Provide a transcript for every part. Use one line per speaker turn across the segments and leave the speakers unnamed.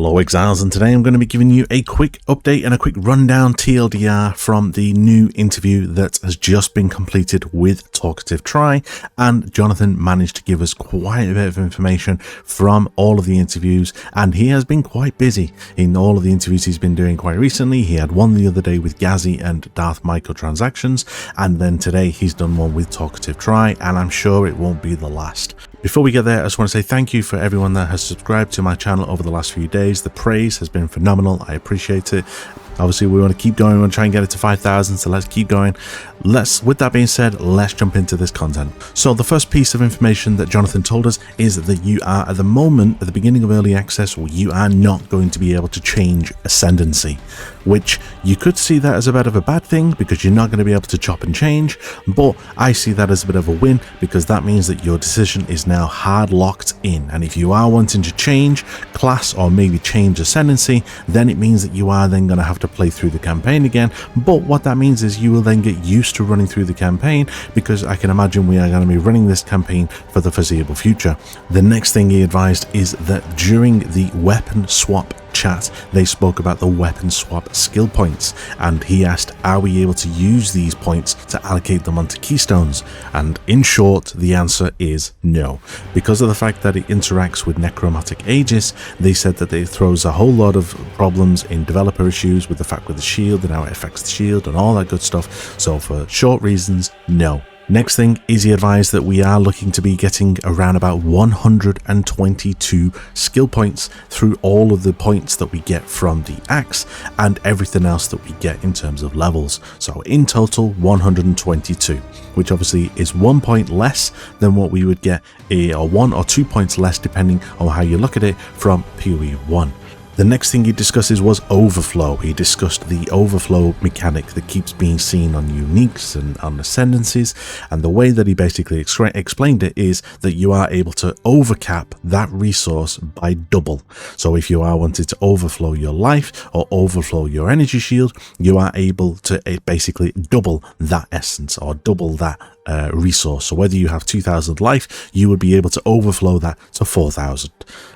Hello Exiles, and today I'm going to be giving you a quick update and a quick rundown TLDR from the new interview that has just been completed with Talkative Tri, and Jonathan managed to give us quite a bit of information from all of the interviews, and he has been quite busy in all of the interviews he's been doing quite recently. He had one the other day with Gazzy and Darth Microtransactions, and then today he's done one with Talkative Tri, and I'm sure it won't be the last. Before we get there, I just want to say thank you for everyone that has subscribed to my channel over the last few days. The praise has been phenomenal. I appreciate it. Obviously, we want to keep going. We want to try and get it to 5,000, so let's keep going. With that being said, let's jump into this content. So the first piece of information that Jonathan told us is that you are, at the moment, at the beginning of early access, you are not going to be able to change Ascendancy, which you could see that as a bit of a bad thing because you're not going to be able to chop and change, but I see that as a bit of a win because that means that your decision is now hard locked in, and if you are wanting to change class or maybe change Ascendancy, then it means that you are then going to have to play through the campaign again. But what that means is you will then get used to running through the campaign, because I can imagine we are going to be running this campaign for the foreseeable future. The next thing he advised is that during the weapon swap chat, they spoke about the weapon swap skill points, and he asked, are we able to use these points to allocate them onto keystones? And in short, the answer is no. Because of the fact that it interacts with necromantic aegis, they said that it throws a whole lot of problems in developer issues with the fact with the shield and how it affects the shield and all that good stuff. So for short reasons, no. Next thing is he advised that we are looking to be getting around about 122 skill points through all of the points that we get from the axe and everything else that we get in terms of levels. So in total 122, which obviously is 1 point less than what we would get, or 1 or 2 points less depending on how you look at it, from PoE 1. The next thing he discusses was Overflow. He discussed the Overflow mechanic that keeps being seen on uniques and on ascendancies, and the way that he basically explained it is that you are able to overcap that resource by double. So if you are wanting to overflow your life or overflow your energy shield, you are able to basically double that essence or double that resource. So whether you have 2,000 life, you would be able to overflow that to 4,000.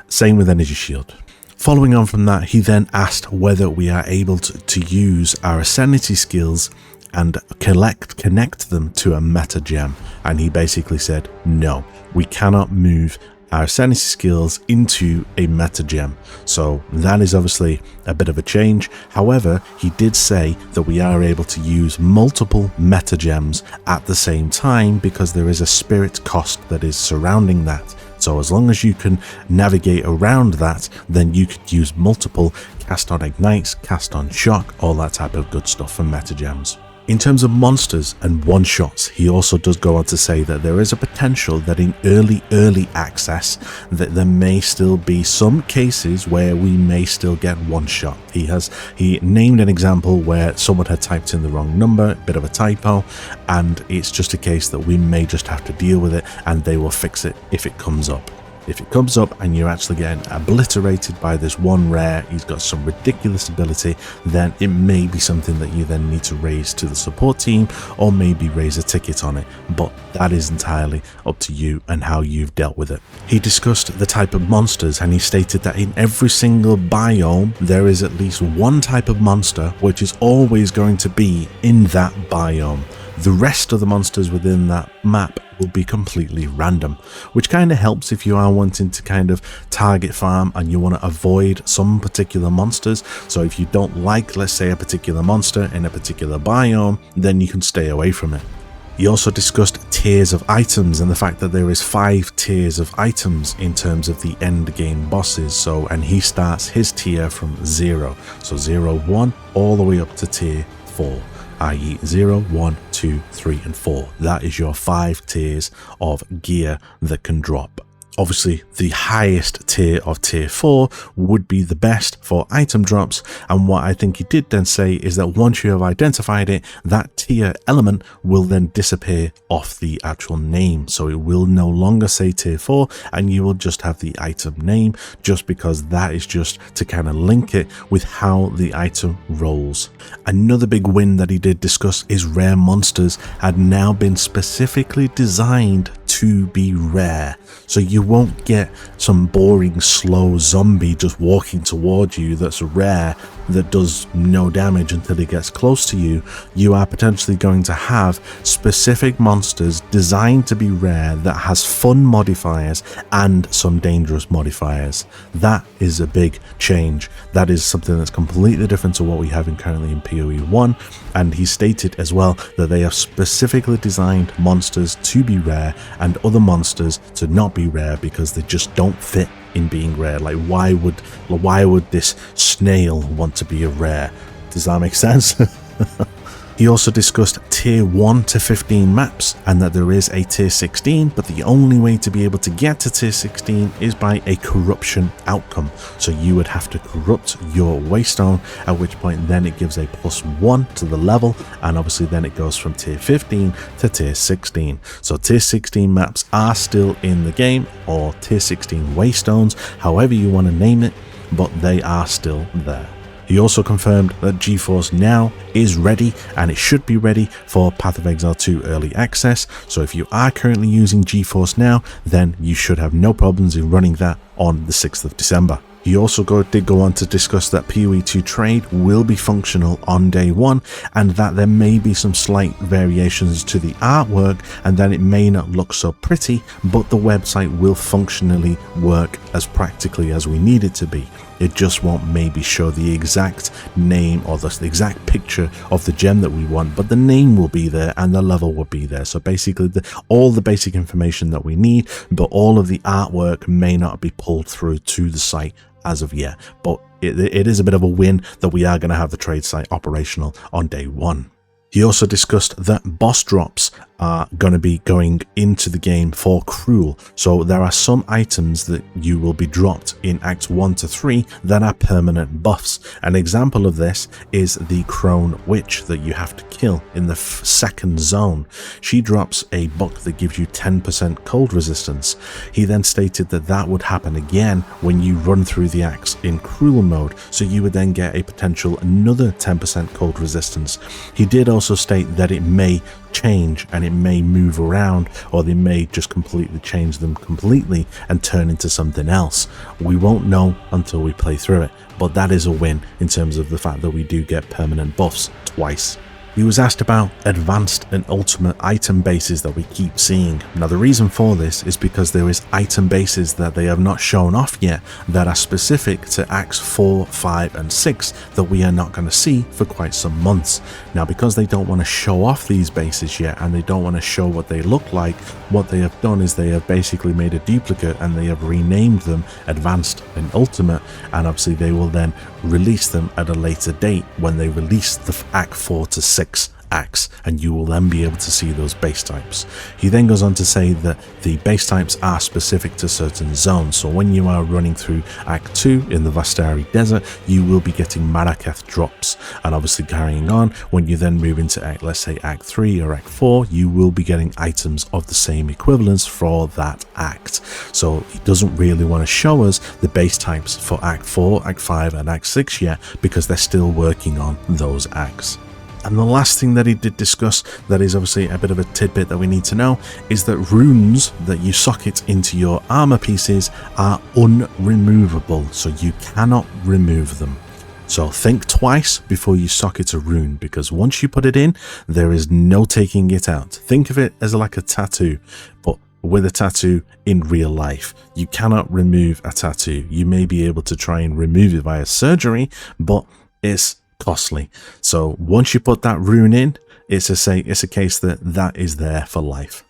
Same with energy shield. Following on from that, he then asked whether we are able to use our Ascendancy skills and connect them to a meta gem, and he basically said no, we cannot move our Ascendancy skills into a meta gem. So that is obviously a bit of a change. However, he did say that we are able to use multiple meta gems at the same time because there is a spirit cost that is surrounding that. So as long as you can navigate around that, then you could use multiple cast on ignites, cast on shock, all that type of good stuff from meta gems. In terms of monsters and one-shots, he also does go on to say that there is a potential that in early access that there may still be some cases where we may still get one-shot. He named an example where someone had typed in the wrong number, a bit of a typo, and it's just a case that we may just have to deal with it and they will fix it if it comes up. If it comes up and you're actually getting obliterated by this one rare, he's got some ridiculous ability, then it may be something that you then need to raise to the support team or maybe raise a ticket on it, but that is entirely up to you and how you've dealt with it. He discussed the type of monsters, and he stated that in every single biome there is at least one type of monster which is always going to be in that biome. The rest of the monsters within that map will be completely random, which kind of helps if you are wanting to kind of target farm and you want to avoid some particular monsters. So if you don't like, let's say, a particular monster in a particular biome, then you can stay away from it. He also discussed tiers of items and the fact that there is 5 tiers of items in terms of the end game bosses. And he starts his tier from 0. So 0, 1 all the way up to tier 4. i.e. 0, 1, 2, 3 and 4. That is your 5 tiers of gear that can drop. Obviously, the highest tier of tier 4 would be the best for item drops, and what I think he did then say is that once you have identified it, that tier element will then disappear off the actual name. So it will no longer say tier 4 and you will just have the item name, just because that is just to kind of link it with how the item rolls. Another big win that he did discuss is rare monsters had now been specifically designed to be rare. So you won't get some boring slow zombie just walking towards you that's rare, that does no damage until it gets close to you. You are potentially going to have specific monsters designed to be rare that has fun modifiers and some dangerous modifiers. That is a big change. That is something that's completely different to what we have currently in PoE 1, and he stated as well that they have specifically designed monsters to be rare and other monsters to not be rare because they just don't fit in being rare. Like, why would this snail want to be a rare? Does that make sense? He also discussed tier 1 to 15 maps, and that there is a tier 16, but the only way to be able to get to tier 16 is by a corruption outcome. So you would have to corrupt your waystone, at which point then it gives a +1 to the level, and obviously then it goes from tier 15 to tier 16. So tier 16 maps are still in the game, or tier 16 waystones, however you want to name it, but they are still there. He also confirmed that GeForce Now is ready, and it should be ready for Path of Exile 2 early access. So if you are currently using GeForce Now, then you should have no problems in running that on the 6th of December. He also did go on to discuss that PoE 2 trade will be functional on day 1, and that there may be some slight variations to the artwork, and that it may not look so pretty, but the website will functionally work as practically as we need it to be. It just won't maybe show the exact name or the exact picture of the gem that we want, but the name will be there and the level will be there. So basically all the basic information that we need, but all of the artwork may not be pulled through to the site as of yet. But it is a bit of a win that we are going to have the trade site operational on day 1. He also discussed that boss drops are going to be going into the game for Cruel. So there are some items that you will be dropped in Acts 1 to 3 that are permanent buffs. An example of this is the Crone Witch that you have to kill in the second zone. She drops a book that gives you 10% cold resistance. He then stated that that would happen again when you run through the acts in Cruel mode, so you would then get a potential another 10% cold resistance. He did also state that it may change and it may move around, or they may just completely change them completely and turn into something else. We won't know until we play through it, but that is a win in terms of the fact that we do get permanent buffs twice. He was asked about advanced and ultimate item bases that we keep seeing. Now the reason for this is because there is item bases that they have not shown off yet that are specific to Acts 4, 5 and 6 that we are not going to see for quite some months. Now because they don't want to show off these bases yet and they don't want to show what they look like, what they have done is they have basically made a duplicate and they have renamed them Advanced and Ultimate, and obviously they will then release them at a later date when they release the Act 4 to 6 acts, and you will then be able to see those base types. He then goes on to say that the base types are specific to certain zones. So when you are running through Act 2 in the Vastari Desert, you will be getting Marraketh drops, and obviously carrying on, when you then move into Act, let's say Act 3 or Act 4, you will be getting items of the same equivalence for that act. So he doesn't really want to show us the base types for Act 4, Act 5 and Act 6 yet, because they're still working on those acts. And the last thing that he did discuss that is obviously a bit of a tidbit that we need to know is that runes that you socket into your armor pieces are unremovable, so you cannot remove them. So think twice before you socket a rune, because once you put it in, there is no taking it out. Think of it as like a tattoo, but with a tattoo in real life. You cannot remove a tattoo. You may be able to try and remove it via surgery, but it's costly. So once you put that rune in, it's a case that is there for life.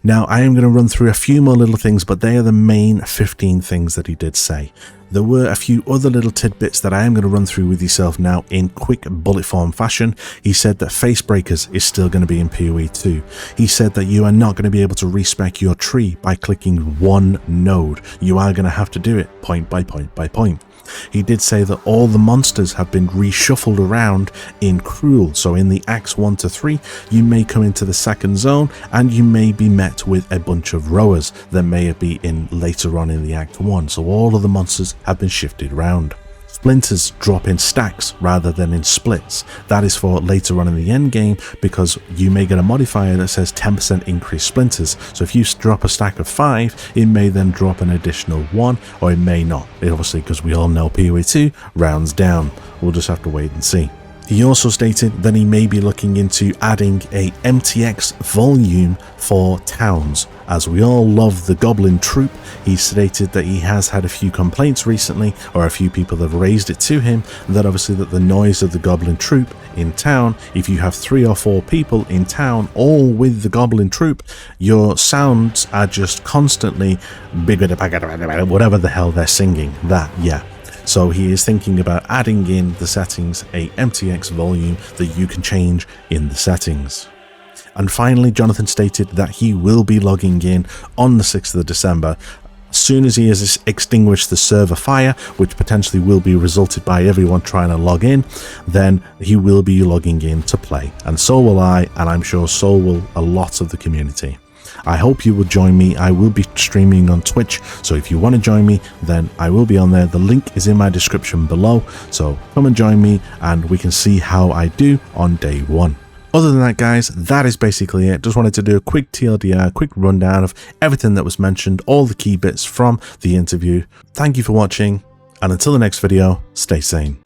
Now I am going to run through a few more little things, but they are the main 15 things that he did say. There were a few other little tidbits that I am going to run through with yourself now in quick bullet form fashion. He said that Facebreakers is still going to be in PoE 2. He said that you are not going to be able to respec your tree by clicking one node. You are going to have to do it point by point by point. He did say that all the monsters have been reshuffled around in Cruel, so in the Acts 1 to 3 you may come into the second zone and you may be met with a bunch of rowers that may be in later on in the Act 1, so all of the monsters have been shifted around. Splinters drop in stacks rather than in splits. That is for later on in the end game, because you may get a modifier that says 10% increase splinters. So if you drop a stack of 5, it may then drop an additional 1, or it may not. Obviously, because we all know PoE 2 rounds down. We'll just have to wait and see. He also stated that he may be looking into adding a MTX volume for towns. As we all love the Goblin Troop, he stated that he has had a few complaints recently, or a few people have raised it to him, that obviously that the noise of the Goblin Troop in town, if you have 3 or 4 people in town all with the Goblin Troop, your sounds are just constantly bigger, whatever the hell they're singing. That, yeah. So he is thinking about adding in the settings a MTX volume that you can change in the settings. And finally, Jonathan stated that he will be logging in on the 6th of December. As soon as he has extinguished the server fire, which potentially will be resulted by everyone trying to log in, then he will be logging in to play. And so will I, and I'm sure so will a lot of the community. I hope you will join me. I will be streaming on Twitch, so if you want to join me, then I will be on there. The link is in my description below, so come and join me and we can see how I do on day 1. Other than that, guys, that is basically it. Just wanted to do a quick TLDR, quick rundown of everything that was mentioned, all the key bits from the interview. Thank you for watching, and until the next video, stay sane.